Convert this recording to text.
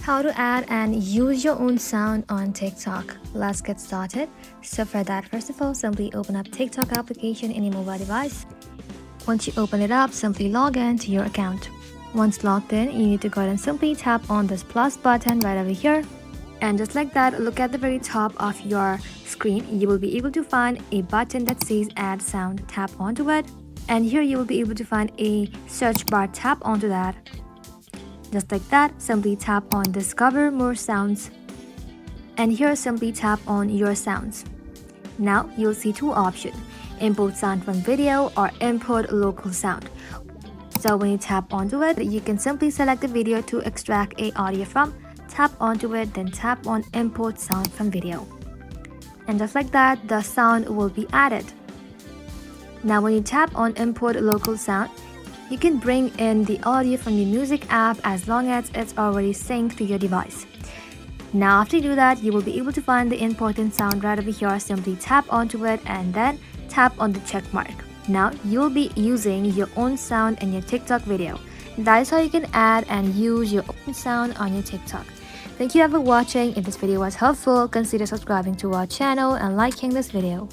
How to add and use your own sound on TikTok. Let's get started. So for that, first of all, simply open up TikTok application in your mobile device. Once you open it up, simply log in to your account. Once logged in, you need to go ahead and simply tap on this plus button right over here. And just like that, look at the very top of your screen. You will be able to find a button that says add sound. Tap onto it. And here you will be able to find a search bar. Tap onto that. Just like that, simply tap on discover more sounds. And here simply tap on your sounds. Now you'll see two options, import sound from video or import local sound. So when you tap onto it, you can simply select the video to extract a audio from. Tap onto it, then tap on import sound from video. And just like that, the sound will be added. Now when you tap on import local sound, you can bring in the audio from the music app as long as it's already synced to your device. Now after you do that, you will be able to find the important sound right over here. Simply tap onto it and then tap on the check mark. Now you'll be using your own sound in your TikTok video. That is how you can add and use your own sound on your TikTok. Thank you for watching. If this video was helpful, consider subscribing to our channel and liking this video.